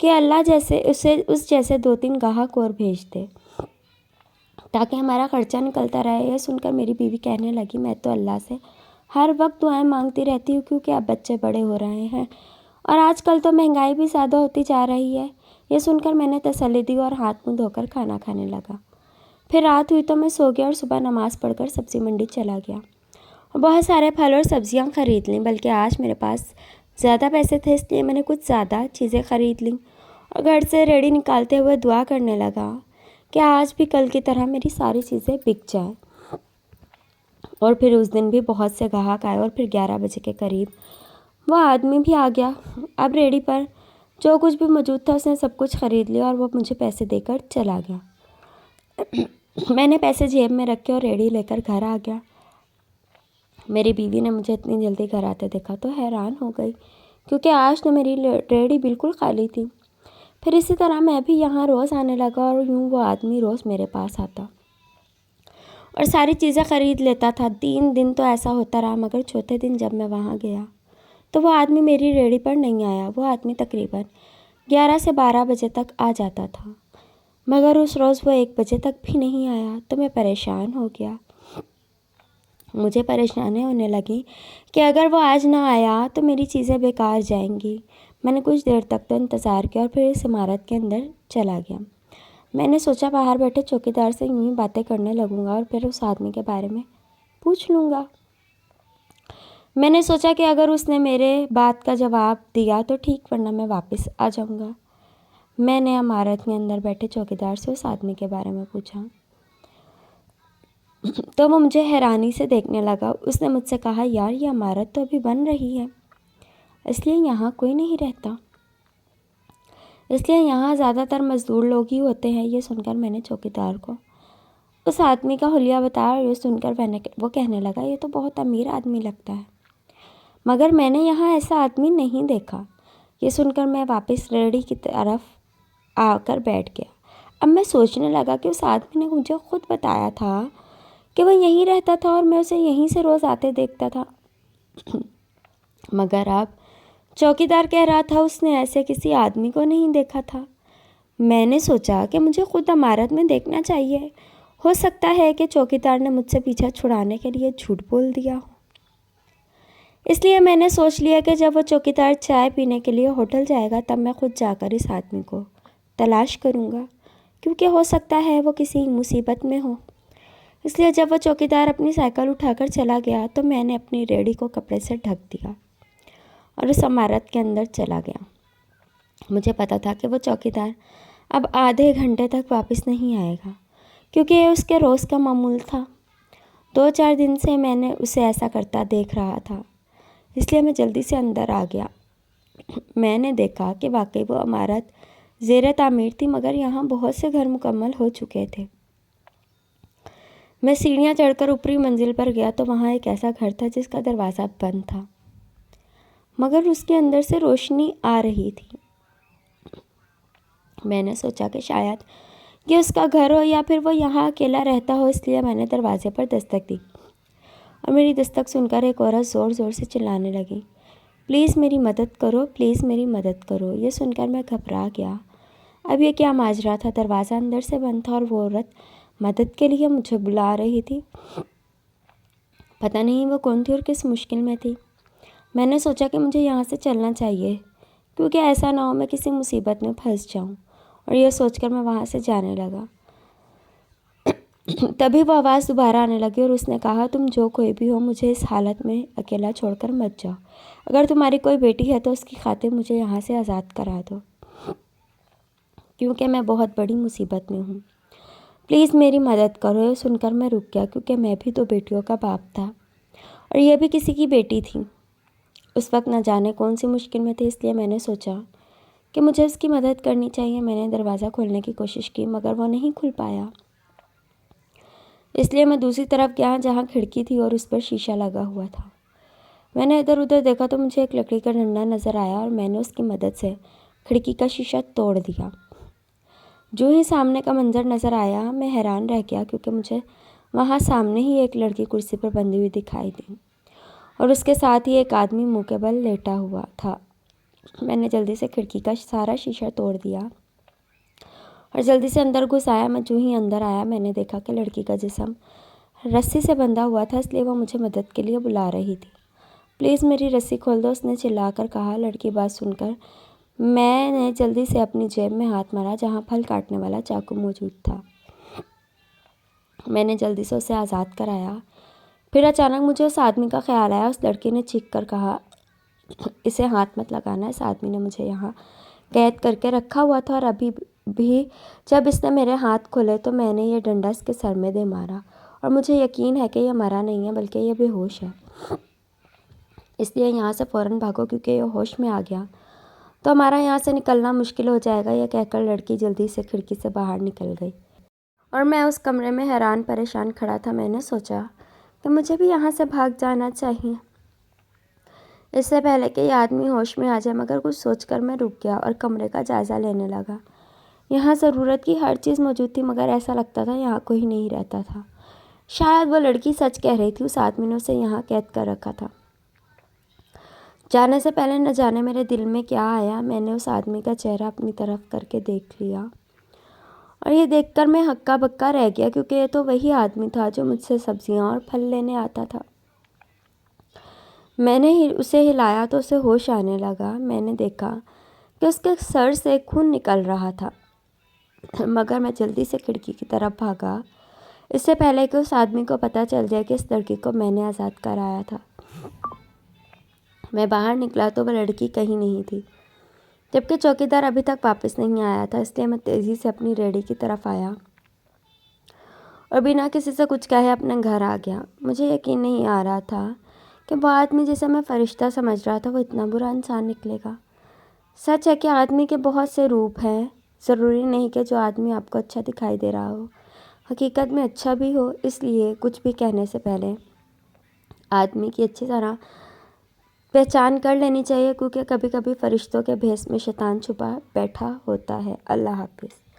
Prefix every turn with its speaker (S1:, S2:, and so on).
S1: کہ اللہ جیسے اس جیسے 2-3 گاہک اور بھیج دے تاکہ ہمارا خرچہ نکلتا رہے۔ یہ سن کر میری بیوی کہنے لگی، میں تو اللہ سے ہر وقت دعائیں مانگتی رہتی ہوں کیونکہ اب بچے بڑے ہو رہے ہیں اور آج کل تو مہنگائی بھی زیادہ ہوتی جا رہی ہے۔ یہ سن کر میں نے تسلی دی اور ہاتھ منہ دھو کر کھانا کھانے لگا۔ پھر رات ہوئی تو میں سو گیا اور صبح نماز پڑھ کر سبزی منڈی چلا گیا اور بہت سارے پھل اور سبزیاں خرید لیں، بلکہ آج میرے پاس زیادہ پیسے تھے اس لیے میں نے کچھ زیادہ چیزیں خرید لیں اور گھر سے ریڑھی نکالتے ہوئے دعا کرنے لگا کہ آج بھی کل کی طرح میری ساری چیزیں بک جائیں۔ اور پھر اس دن بھی بہت سے گاہک آئے اور پھر 11 بجے کے قریب وہ آدمی بھی آ گیا۔ اب ریڑھی پر جو کچھ بھی موجود تھا اس نے سب کچھ خرید لیا اور وہ مجھے پیسے دے کر چلا گیا۔ میں نے پیسے جیب میں رکھے اور ریڑھی لے کر گھر آ گیا۔ میری بیوی نے مجھے اتنی جلدی گھر آتے دیکھا تو حیران ہو گئی کیونکہ آج تو میری ریڑھی بالکل خالی تھی۔ پھر اسی طرح میں بھی یہاں روز آنے لگا اور یوں وہ آدمی روز میرے پاس آتا اور ساری چیزیں خرید لیتا تھا۔ 3 دن تو ایسا ہوتا رہا، مگر چوتھے دن جب میں وہاں گیا تو وہ آدمی میری ریڑھی پر نہیں آیا۔ وہ آدمی تقریباً 11 سے 12 بجے تک آ جاتا تھا، مگر اس روز وہ 1 بجے تک بھی نہیں آیا تو میں پریشان ہو گیا۔ مجھے پریشانی ہونے لگی کہ اگر وہ آج نہ آیا تو میری چیزیں بیکار جائیں گی۔ میں نے کچھ دیر تک تو انتظار کیا اور پھر اس عمارت کے اندر چلا گیا۔ میں نے سوچا باہر بیٹھے چوکیدار سے یوں ہی باتیں کرنے لگوں گا اور پھر اس آدمی کے بارے میں پوچھ لوں گا۔ میں نے سوچا کہ اگر اس نے میرے بات کا جواب دیا تو ٹھیک، ورنہ میں واپس آ جاؤں گا۔ میں نے عمارت میں اندر بیٹھے چوکیدار سے اس آدمی کے بارے میں پوچھا تو وہ مجھے حیرانی سے دیکھنے لگا۔ اس نے مجھ سے کہا، یار یہ عمارت تو ابھی بن رہی ہے، اس لیے یہاں کوئی نہیں رہتا، اس لیے یہاں زیادہ تر مزدور لوگ ہی ہوتے ہیں۔ یہ سن کر میں نے چوکیدار کو اس آدمی کا حلیہ بتایا اور یہ سن کر وہ کہنے لگا، یہ تو بہت امیر آدمی لگتا ہے، مگر میں نے یہاں ایسا آدمی نہیں دیکھا۔ یہ سن کر میں واپس ریڑھی کی طرف آ کر بیٹھ گیا۔ اب میں سوچنے لگا کہ اس آدمی نے مجھے خود بتایا تھا کہ وہ یہیں رہتا تھا اور میں اسے یہیں سے روز آتے دیکھتا تھا، مگر اب چوکیدار کہہ رہا تھا اس نے ایسے کسی آدمی کو نہیں دیکھا تھا۔ میں نے سوچا کہ مجھے خود عمارت میں دیکھنا چاہیے، ہو سکتا ہے کہ چوکیدار نے مجھ سے پیچھا چھڑانے کے لیے جھوٹ بول دیا ہو۔ اس لیے میں نے سوچ لیا کہ جب وہ چوکیدار چائے پینے کے لیے ہوٹل جائے گا تب میں خود جا کر اس آدمی کو تلاش کروں گا، کیونکہ ہو سکتا ہے وہ کسی مصیبت میں ہو۔ اس لیے جب وہ چوکیدار اپنی سائیکل اٹھا کر چلا گیا تو میں نے اپنی ریڑھی کو کپڑے سے ڈھک دیا اور اس عمارت کے اندر چلا گیا۔ مجھے پتا تھا کہ وہ چوکیدار اب آدھے گھنٹے تک واپس نہیں آئے گا، کیونکہ یہ اس کے روز کا معمول تھا۔ 2-4 دن سے میں نے اسے ایسا کرتا دیکھ رہا تھا، اس لیے میں جلدی سے اندر آ گیا۔ میں نے دیکھا کہ واقعی وہ عمارت زیر تعمیر تھی، مگر یہاں بہت سے گھر مکمل ہو چکے تھے۔ میں سیڑھیاں چڑھ کر اوپری منزل پر گیا تو وہاں ایک ایسا گھر تھا جس کا دروازہ بند تھا، مگر اس کے اندر سے روشنی آ رہی تھی۔ میں نے سوچا کہ شاید یہ اس کا گھر ہو یا پھر وہ یہاں اکیلا رہتا ہو، اس لیے میں نے دروازے پر دستک دی اور میری دستک سن کر ایک عورت زور زور سے چلانے لگی، پلیز میری مدد کرو، پلیز میری مدد کرو۔ یہ سن کر میں گھبرا گیا۔ اب یہ کیا ماجرا تھا؟ دروازہ اندر سے بند تھا اور وہ عورت مدد کے لیے مجھے بلا رہی تھی۔ پتہ نہیں وہ کون تھی اور کس مشکل میں تھی۔ میں نے سوچا کہ مجھے یہاں سے چلنا چاہیے کیونکہ ایسا نہ ہو میں کسی مصیبت میں پھنس جاؤں، اور یہ سوچ کر میں وہاں سے جانے لگا۔ تبھی وہ آواز دوبارہ آنے لگی اور اس نے کہا، تم جو کوئی بھی ہو مجھے اس حالت میں اکیلا چھوڑ کر مت جاؤ۔ اگر تمہاری کوئی بیٹی ہے تو اس کی خاطر مجھے یہاں سے آزاد کرا دو، کیونکہ میں بہت بڑی مصیبت میں ہوں۔ پلیز میری مدد کرو۔ یہ سن کر میں رک گیا کیونکہ میں بھی 2 بیٹیوں کا باپ تھا اور یہ بھی کسی کی بیٹی تھی۔ اس وقت نہ جانے کون سی مشکل میں تھی، اس لیے میں نے سوچا کہ مجھے اس کی مدد کرنی چاہیے۔ میں نے دروازہ کھولنے کی کوشش کی مگر وہ نہیں کھل پایا، اس لیے میں دوسری طرف گیا جہاں کھڑکی تھی اور اس پر شیشہ لگا ہوا تھا۔ میں نے ادھر ادھر دیکھا تو مجھے ایک لکڑی کا ڈنڈا نظر آیا اور میں نے اس کی مدد سے کھڑکی کا شیشہ توڑ دیا۔ جو ہی سامنے کا منظر نظر آیا میں حیران رہ گیا کیونکہ مجھے وہاں سامنے ہی ایک لڑکی کرسی پر بندھی ہوئی دکھائی دی اور اس کے ساتھ ہی ایک آدمی منہ کے بل لیٹا ہوا تھا۔ میں نے جلدی سے کھڑکی کا سارا شیشہ توڑ دیا اور جلدی سے اندر گھس آیا۔ میں جو ہی اندر آیا میں نے دیکھا کہ لڑکی کا جسم رسی سے بندھا ہوا تھا، اس لیے وہ مجھے مدد کے لیے بلا رہی تھی۔ پلیز میری رسی کھول دو، اس نے چلا کر کہا۔ لڑکی بات سن کر میں نے جلدی سے اپنی جیب میں ہاتھ مارا جہاں پھل کاٹنے والا چاقو موجود تھا۔ میں نے جلدی سے اسے آزاد کرایا۔ پھر اچانک مجھے اس آدمی کا خیال آیا۔ اس لڑکی نے چیخ کر کہا، اسے ہاتھ مت لگانا، اس آدمی نے مجھے یہاں قید کر کے رکھا ہوا تھا اور ابھی بھی جب اس نے میرے ہاتھ کھولے تو میں نے یہ ڈنڈا اس کے سر میں دے مارا اور مجھے یقین ہے کہ یہ مرا نہیں ہے بلکہ یہ بے ہوش ہے، اس لیے یہاں سے فوراً بھاگو کیونکہ یہ ہوش میں آ گیا تو ہمارا یہاں سے نکلنا مشکل ہو جائے گا۔ یہ کہہ کر لڑکی جلدی سے کھڑکی سے باہر نکل گئی اور میں اس کمرے میں حیران پریشان کھڑا تھا۔ میں نے سوچا کہ مجھے بھی یہاں سے بھاگ جانا چاہیے اس سے پہلے کہ یہ آدمی ہوش میں آ جائے، مگر کچھ سوچ کر میں رک گیا اور کمرے کا جائزہ لینے لگا۔ یہاں ضرورت کی ہر چیز موجود تھی مگر ایسا لگتا تھا یہاں کوئی نہیں رہتا تھا۔ شاید وہ لڑکی سچ کہہ رہی تھی، اس آدمی نے اسے یہاں قید کر رکھا تھا۔ جانے سے پہلے نہ جانے میرے دل میں کیا آیا، میں نے اس آدمی کا چہرہ اپنی طرف کر کے دیکھ لیا اور یہ دیکھ کر میں ہکا بکا رہ گیا کیونکہ یہ تو وہی آدمی تھا جو مجھ سے سبزیاں اور پھل لینے آتا تھا۔ میں نے اسے ہلایا تو اسے ہوش آنے لگا۔ میں نے دیکھا کہ اس کے سر سے خون نکل رہا تھا مگر میں جلدی سے کھڑکی کی طرف بھاگا اس سے پہلے کہ اس آدمی کو پتہ چل جائے کہ اس لڑکی کو میں نے آزاد کرایا تھا۔ میں باہر نکلا تو وہ لڑکی کہیں نہیں تھی، جبکہ چوکیدار ابھی تک واپس نہیں آیا تھا، اس لیے میں تیزی سے اپنی ریڑھی کی طرف آیا اور بنا کسی سے کچھ کہے اپنے گھر آ گیا۔ مجھے یقین نہیں آ رہا تھا کہ وہ آدمی جسے میں فرشتہ سمجھ رہا تھا وہ اتنا برا انسان نکلے گا۔ سچ ہے کہ آدمی کے بہت سے روپ ہیں، ضروری نہیں کہ جو آدمی آپ کو اچھا دکھائی دے رہا ہو حقیقت میں اچھا بھی ہو، اس لیے کچھ بھی کہنے سے پہلے آدمی کی اچھی طرح پہچان کر لینی چاہیے کیونکہ کبھی کبھی فرشتوں کے بھیس میں شیطان چھپا بیٹھا ہوتا ہے۔ اللہ حافظ۔